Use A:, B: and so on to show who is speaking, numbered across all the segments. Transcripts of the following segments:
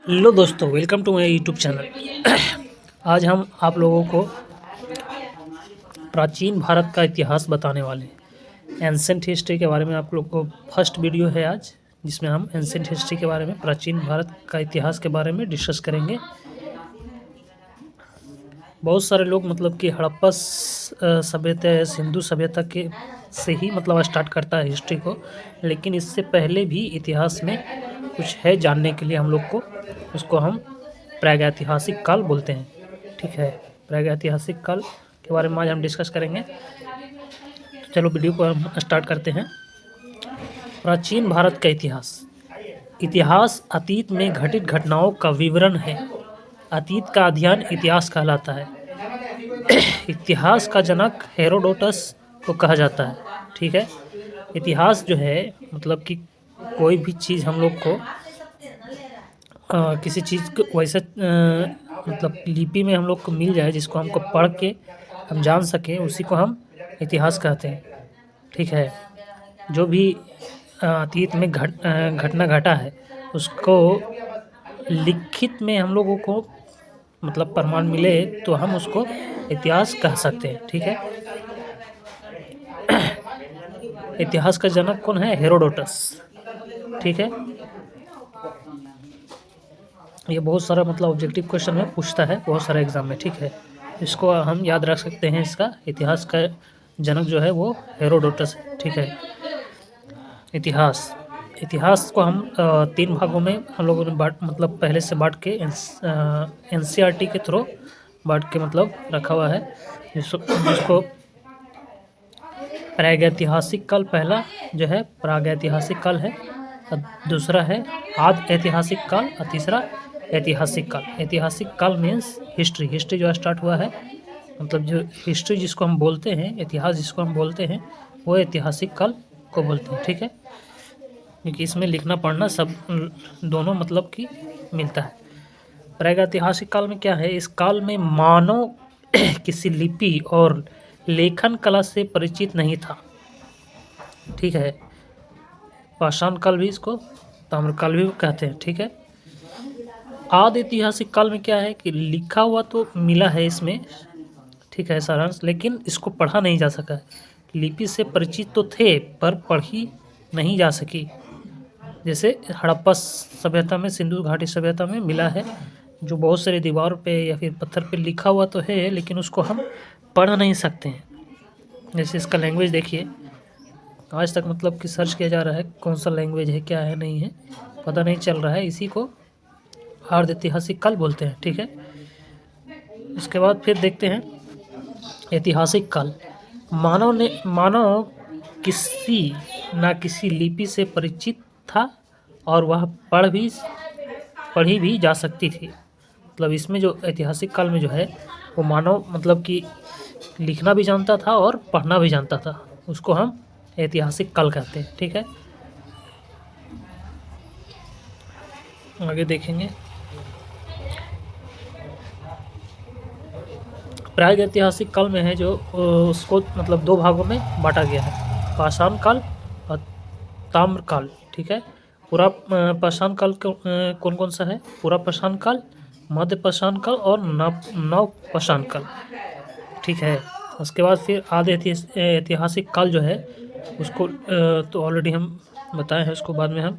A: Hello दोस्तों, welcome to my YouTube channel. आज हम आप लोगों को प्राचीन भारत का इतिहास बताने वाले हैं। एंसेंट हिस्ट्री के बारे में आप लोग को फर्स्ट वीडियो है आज, जिसमें हम एंसेंट हिस्ट्री के बारे में, प्राचीन भारत का इतिहास के बारे में डिस्कस करेंगे। बहुत सारे लोग मतलब कि हड़प्पा सभ्यता या सिंधु सभ्यता के से ही मतलब स्टार्ट करता है हिस्ट्री को, लेकिन इससे पहले भी इतिहास में कुछ है जानने के लिए हम लोग को। उसको हम प्रागैतिहासिक काल बोलते हैं। ठीक है, प्रागैतिहासिक काल के बारे में आज हम डिस्कस करेंगे। तो चलो वीडियो को हम स्टार्ट करते हैं। प्राचीन भारत का इतिहास। इतिहास अतीत में घटित घटनाओं का विवरण है। अतीत का अध्ययन इतिहास कहलाता है। इतिहास का जनक हेरोडोटस को कहा जाता है। ठीक है, इतिहास जो है मतलब कि कोई भी चीज़ हम लोग को किसी चीज़ को वैसे मतलब लिपि में हम लोग को मिल जाए, जिसको हमको पढ़ के हम जान सकें, उसी को हम इतिहास कहते हैं। ठीक है, जो भी अतीत में घटना घटा है उसको लिखित में हम लोगों को मतलब प्रमाण मिले तो हम उसको इतिहास कह सकते हैं। ठीक है, इतिहास का जनक कौन है? हेरोडोटस। ठीक है, ये बहुत सारा मतलब ऑब्जेक्टिव क्वेश्चन में पूछता है बहुत सारे एग्जाम में। ठीक है, इसको हम याद रख सकते हैं। इसका इतिहास का जनक जो है वो हेरोडोटस है। ठीक है, इतिहास को हम 3 भागों में हम लोगों ने मतलब पहले से बांट के एनसीईआरटी के थ्रू बांट के मतलब रखा हुआ है, जिसको प्रागैतिहासिक काल पहला जो है प्रागैतिहासिक काल है, दूसरा है आद ऐतिहासिक काल और तीसरा ऐतिहासिक काल। ऐतिहासिक काल मीन्स हिस्ट्री जो स्टार्ट हुआ है, मतलब जो हिस्ट्री जिसको हम बोलते हैं, इतिहास जिसको हम बोलते हैं, वो ऐतिहासिक काल को बोलते हैं। ठीक है, क्योंकि इसमें लिखना पढ़ना सब दोनों मतलब कि मिलता है। प्रागैतिहासिक काल में क्या है? इस काल में मानव किसी लिपि और लेखन कला से परिचित नहीं था। ठीक है, पाषाण काल भी इसको ताम्रकाल भी कहते हैं। ठीक है, आदि ऐतिहासिक काल में क्या है कि लिखा हुआ तो मिला है इसमें, ठीक है, सारांश, लेकिन इसको पढ़ा नहीं जा सका। लिपि से परिचित तो थे पर पढ़ी नहीं जा सकी। जैसे हड़प्पा सभ्यता में, सिंधु घाटी सभ्यता में मिला है, जो बहुत सारे दीवार पे या फिर पत्थर पे लिखा हुआ तो है, लेकिन उसको हम पढ़ नहीं सकते हैं। जैसे इसका लैंग्वेज देखिए, आज तक मतलब कि सर्च किया जा रहा है कौन सा लैंग्वेज है, क्या है, नहीं है, पता नहीं चल रहा है। इसी को अर्ध ऐतिहासिक काल बोलते हैं। ठीक है, उसके बाद फिर देखते हैं ऐतिहासिक काल। मानव किसी ना किसी लिपि से परिचित था और वह पढ़ी भी जा सकती थी। मतलब इसमें जो ऐतिहासिक काल में जो है वो मानव मतलब कि लिखना भी जानता था और पढ़ना भी जानता था, उसको हम ऐतिहासिक काल कहते हैं। ठीक है, आगे देखेंगे। प्रागैतिहासिक काल में है जो उसको मतलब 2 भागों में बांटा गया है, पाषाण काल और ताम्र काल। ठीक है, पूरा पाषाण काल कौन कौन सा है? पूरा पाषाण काल, मध्य पाषाण काल और नव पाषाण काल। ठीक है, उसके बाद फिर आदि ऐतिहासिक काल जो है उसको तो ऑलरेडी हम बताए हैं, उसको बाद में हम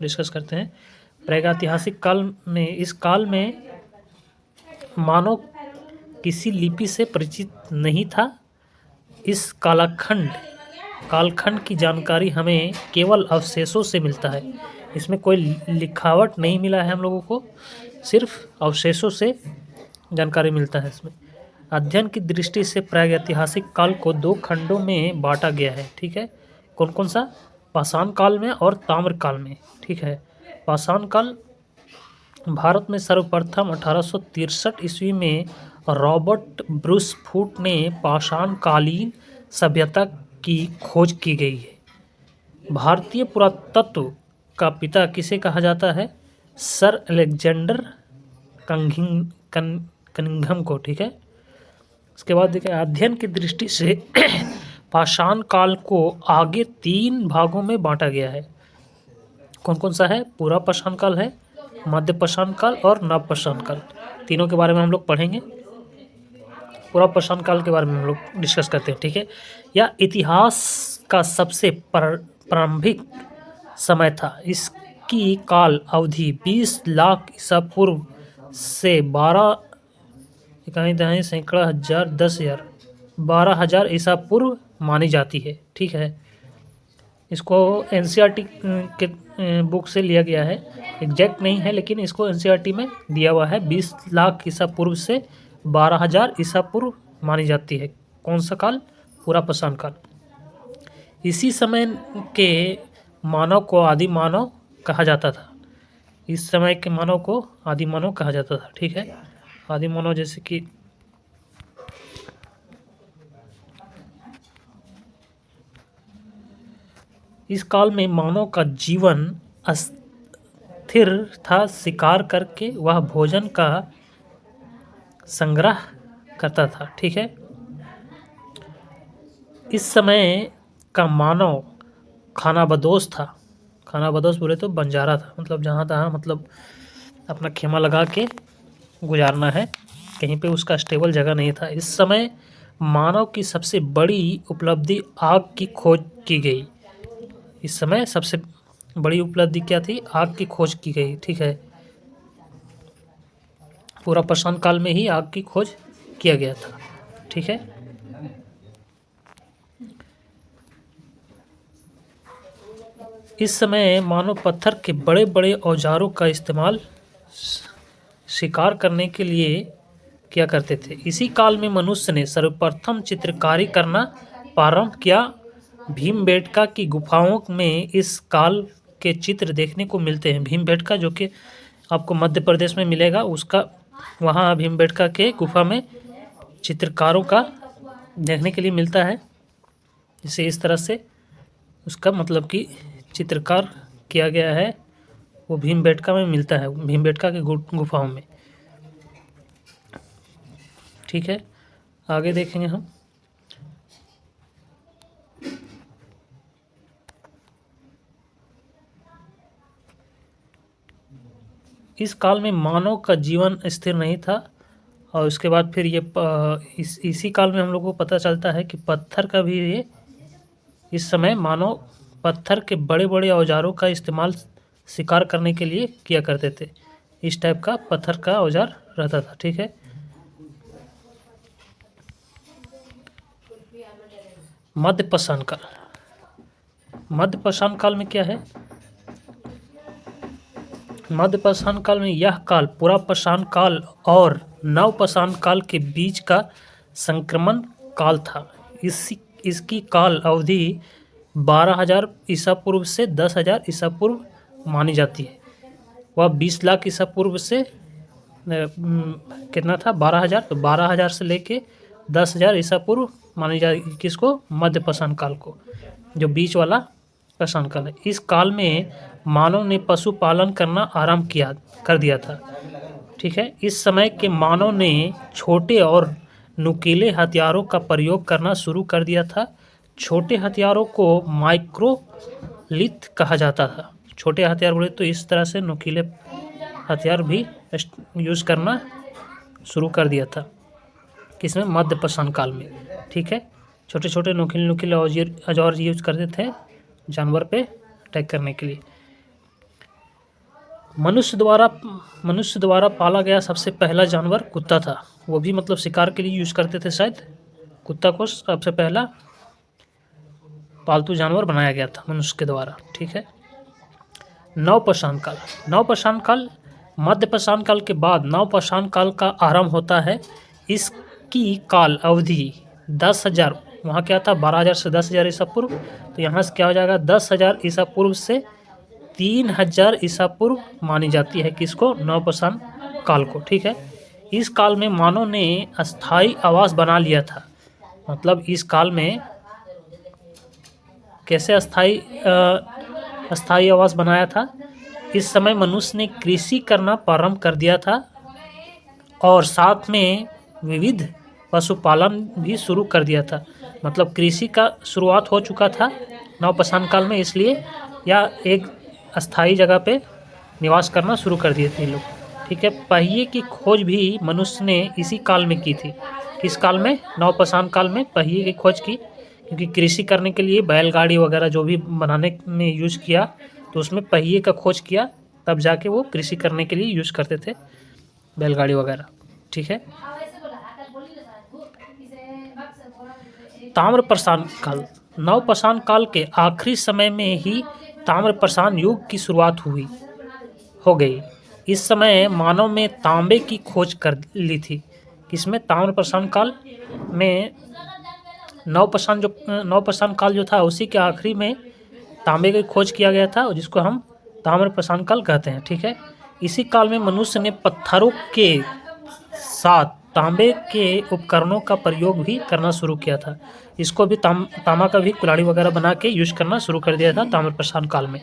A: डिस्कस करते हैं। प्रागैतिहासिक काल में, इस काल में मानव किसी लिपि से परिचित नहीं था। इस कालखंड की जानकारी हमें केवल अवशेषों से मिलता है। इसमें कोई लिखावट नहीं मिला है हम लोगों को, सिर्फ अवशेषों से जानकारी मिलता है इसमें। अध्ययन की दृष्टि से प्रागैतिहासिक काल को 2 खंडों में बांटा गया है। ठीक है, कौन कौन सा? पाषाण काल में और ताम्र काल में। ठीक है, पाषाण काल भारत में सर्वप्रथम 1863 ईस्वी में रॉबर्ट ब्रूस फूट ने पाषाणकालीन सभ्यता की खोज की गई है। भारतीय पुरातत्व का पिता किसे कहा जाता है? सर अलेक्जेंडर कनिंघम को। ठीक है, उसके बाद देखिए अध्ययन की दृष्टि से पाषाण काल को आगे 3 भागों में बांटा गया है। कौन कौन सा है? पूरा पाषाण काल है, मध्यपाषाण काल और नवपाषाण काल, तीनों के बारे में हम लोग पढ़ेंगे। पूरा पाषाण काल के बारे में हम लोग डिस्कस करते हैं, ठीक है। यह इतिहास का सबसे प्रारंभिक समय था। इसकी काल अवधि 20 लाख ईसा पूर्व से 12 इकाई दहाई सैकड़ा हजार 10,000 12,000 ईसा पूर्व मानी जाती है, ठीक है। इसको एनसीईआरटी के बुक से लिया गया है, एग्जैक्ट नहीं है लेकिन इसको एनसीईआरटी में दिया हुआ है। 20 लाख ईसा पूर्व से 12,000 ईसा पूर्व मानी जाती है। कौन सा काल? पूरा पाषाण काल। इसी समय के मानव को आदि मानव कहा जाता था। इस समय के मानव को आदि मानव कहा जाता था, ठीक है। आदि मानव जैसे कि इस काल में मानव का जीवन स्थिर था। शिकार करके वह भोजन का संग्रह करता था, ठीक है। इस समय का मानव खानाबदोश था। खानाबदोश बोले तो बंजारा था, मतलब जहाँ तहाँ मतलब अपना खेमा लगा के गुजारना है, कहीं पे उसका स्टेबल जगह नहीं था। इस समय मानव की सबसे बड़ी उपलब्धि आग की खोज की गई। इस समय सबसे बड़ी उपलब्धि क्या थी? आग की खोज की गई, ठीक है। पूरा पाषाण काल में ही आग की खोज किया गया था, ठीक है। इस समय मानव पत्थर के बड़े बड़े औजारों का इस्तेमाल शिकार करने के लिए किया करते थे। इसी काल में मनुष्य ने सर्वप्रथम चित्रकारी करना प्रारंभ किया। भीमबेटका की गुफाओं में इस काल के चित्र देखने को मिलते हैं। भीमबेटका जो कि आपको मध्य प्रदेश में मिलेगा, उसका वहाँ भीमबेटका के गुफा में चित्रकारों का देखने के लिए मिलता है। जैसे इस तरह से उसका मतलब कि चित्रकार किया गया है, वो भीमबेटका में मिलता है, भीमबेटका के गुफाओं में, ठीक है। आगे देखेंगे हम। इस काल में मानव का जीवन स्थिर नहीं था। और उसके बाद फिर ये इसी काल में हम लोग को पता चलता है कि पत्थर का भी ये इस समय मानव पत्थर के बड़े बड़े औजारों का इस्तेमाल शिकार करने के लिए किया करते थे। इस टाइप का पत्थर का औजार रहता था, ठीक है। मध्यपाषाण काल। मध्यपाषाण काल में क्या है? मध्यपाषाण काल में यह काल पूरा पाषाण काल और नवपाषाण काल के बीच का संक्रमण काल था। इसकी काल अवधि 12,000 ईसा पूर्व से 10,000 ईसा पूर्व मानी जाती है। वह 20 लाख ईसा पूर्व से कितना था? 12,000। तो 12,000 से लेके 10,000 ईसा पूर्व मानी जाती, किसको? मध्यपाषाण काल को, जो बीच वाला पाषाण काल है। इस काल में मानव ने पशुपालन करना आरंभ कर दिया था, ठीक है। इस समय के मानव ने छोटे और नुकीले हथियारों का प्रयोग करना शुरू कर दिया था। छोटे हथियारों को माइक्रोलिथ कहा जाता था। छोटे हथियार बोले तो इस तरह से नुकीले हथियार भी यूज़ करना शुरू कर दिया था। किसमें? मध्यपाषाण काल में, ठीक है। छोटे छोटे नुकीले औजार यूज करते थे जानवर पे अटैक करने के लिए। मनुष्य द्वारा पाला गया सबसे पहला जानवर कुत्ता था। वो भी मतलब शिकार के लिए यूज करते थे शायद। कुत्ता को सबसे पहला पालतू जानवर बनाया गया था मनुष्य के द्वारा, ठीक है। नवपाषाण काल। नवपाषाण काल मध्यपाषाण काल के बाद नवपाषाण काल का आरंभ होता है। इसकी काल अवधि 10,000, वहाँ क्या था? 12,000 से 10,000 ईसा पूर्व। तो यहाँ से क्या हो जाएगा? 10,000 ईसा पूर्व से 3,000 ईसा पूर्व मानी जाती है। किसको? नवपाषाण काल को, ठीक है। इस काल में मानव ने अस्थाई आवास बना लिया था। मतलब इस काल में कैसे अस्थाई आवास बनाया था? इस समय मनुष्य ने कृषि करना प्रारंभ कर दिया था और साथ में विविध पशुपालन भी शुरू कर दिया था। मतलब कृषि का शुरुआत हो चुका था नवपाषाण काल में, इसलिए यह एक अस्थाई जगह पे निवास करना शुरू कर दिए थे ये लोग। ठीक है, पहिए की खोज भी मनुष्य ने इसी काल में की थी। किस काल में? नवपाषाण काल में पहिए की खोज की, क्योंकि कृषि करने के लिए बैलगाड़ी वगैरह जो भी बनाने में यूज़ किया, तो उसमें पहिए का खोज किया, तब जाके वो कृषि करने के लिए यूज़ करते थे बैलगाड़ी वगैरह। ठीक है, ताम्रपाषाण काल। नवपाषाण काल के आखिरी समय में ही ताम्रपाषाण युग की शुरुआत हो गई। इस समय मानव में तांबे की खोज कर ली थी। किसमें? ताम्रपाषाण काल में। नवपाषाण काल जो था उसी के आखिरी में तांबे की खोज किया गया था, जिसको हम ताम्रपाषाण काल कहते हैं। ठीक है, इसी काल में मनुष्य ने पत्थरों के साथ तांबे के उपकरणों का प्रयोग भी करना शुरू किया था। इसको भी तांबा का भी कुल्हाड़ी वगैरह बना के यूज करना शुरू कर दिया था ताम्रपाषाण काल में।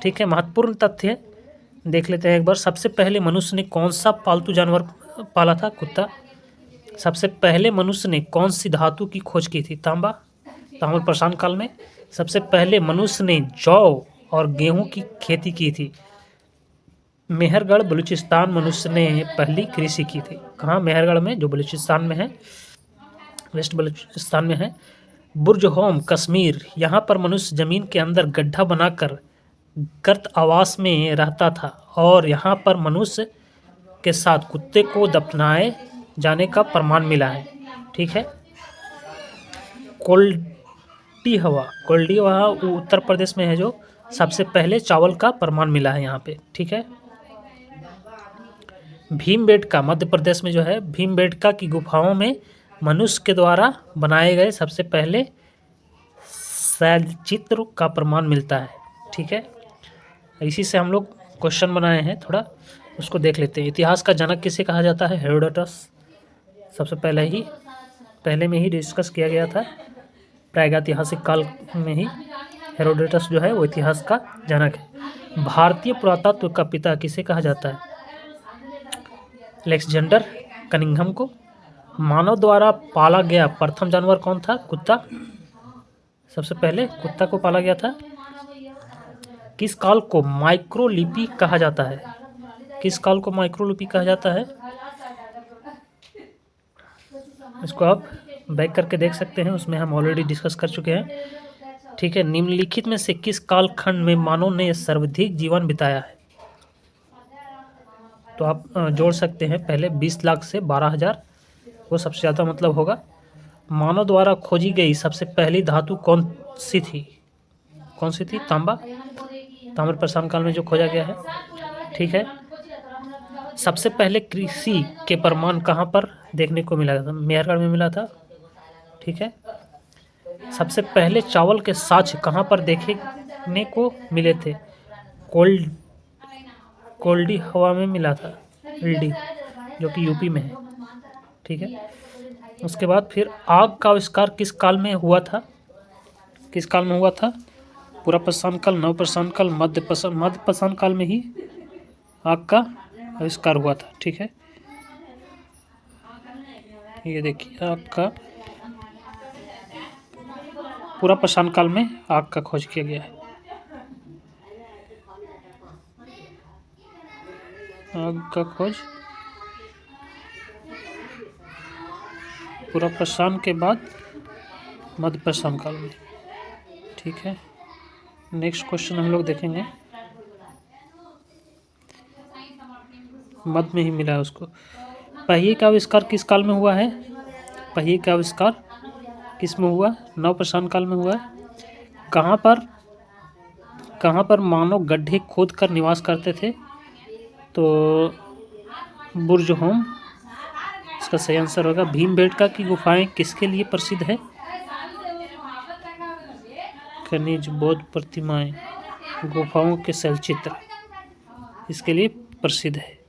A: ठीक है, महत्वपूर्ण तथ्य देख लेते हैं एक बार। सबसे पहले मनुष्य ने कौन सा पालतू जानवर पाला था? कुत्ता। सबसे पहले मनुष्य ने कौन सी धातु की खोज की थी? तांबा, ताम्रपाषाण काल में। सबसे पहले मनुष्य ने जौ और गेहूं की खेती की थी। मेहरगढ़ बलूचिस्तान मनुष्य ने पहली कृषि की थी। कहाँ? मेहरगढ़ में, जो बलूचिस्तान में है, वेस्ट बलूचिस्तान में है। बुर्जहोम कश्मीर, यहाँ पर मनुष्य जमीन के अंदर गड्ढा बनाकर गर्त आवास में रहता था और यहाँ पर मनुष्य के साथ कुत्ते को दफनाए जाने का प्रमाण मिला है। ठीक है, कोल्डी हवा उत्तर प्रदेश में है, जो सबसे पहले चावल का प्रमाण मिला है यहाँ पे। ठीक है, भीमबेटका मध्य प्रदेश में जो है, भीमबेटका की गुफाओं में मनुष्य के द्वारा बनाए गए सबसे पहले शैलचित्र का प्रमाण मिलता है। ठीक है, इसी से हम लोग क्वेश्चन बनाए हैं, थोड़ा उसको देख लेते हैं। इतिहास का जनक किसे कहा जाता है? हेरोडोटस। सबसे पहले में ही डिस्कस किया गया था, प्रागैतिहासिक काल में ही हेरोडोटस जो है वो इतिहास का जनक है। भारतीय पुरातत्व का पिता किसे कहा जाता है? अलेक्जेंडर कनिंघम को। मानव द्वारा पाला गया प्रथम जानवर कौन था? कुत्ता। सबसे पहले कुत्ता को पाला गया था। किस काल को माइक्रोलिपि कहा जाता है? किस काल को माइक्रोलिपि कहा जाता है? इसको आप बैक करके देख सकते हैं, उसमें हम ऑलरेडी डिस्कस कर चुके हैं। ठीक है, निम्नलिखित में से किस कालखंड में मानव ने सर्वाधिक जीवन बिताया है? तो आप जोड़ सकते हैं, पहले 20 लाख से 12,000, वो सबसे ज़्यादा मतलब होगा। मानव द्वारा खोजी गई सबसे पहली धातु कौन सी थी? तांबा, ताम्रपाषाण काल में जो खोजा गया है। ठीक है, सबसे पहले कृषि के प्रमाण कहाँ पर देखने को मिला था? मेहरगढ़ में मिला था। ठीक है, सबसे पहले चावल के साक्ष्य कहाँ पर देखने को मिले थे? कोल्डी हवा में मिला था, जो कि यूपी में है। ठीक है, उसके बाद फिर आग का आविष्कार किस काल में हुआ था? किस काल में हुआ था? पुरापाषाण काल, नवपाषाण काल, मध्यपाषाण काल में ही आग का आविष्कार हुआ था। ठीक है, ये देखिए, आग का पुरापाषाण काल में आग का खोज किया गया है। आग का खोज पुरापाषाण के बाद मध्यपाषाण काल में। ठीक है, नेक्स्ट क्वेश्चन हम लोग देखेंगे, मध्य में ही मिला है उसको। पहिए का आविष्कार किस काल में हुआ है? पहिए का आविष्कार किस में हुआ? नवपाषाण काल में हुआ है। कहाँ पर मानव गड्ढे खोद कर निवास करते थे? तो बुर्जहोम इसका सही आंसर होगा। भीमबेटका की गुफाएं किसके लिए प्रसिद्ध है? खनिज, बौद्ध प्रतिमाएं, गुफाओं के शैलचित्र इसके लिए प्रसिद्ध है।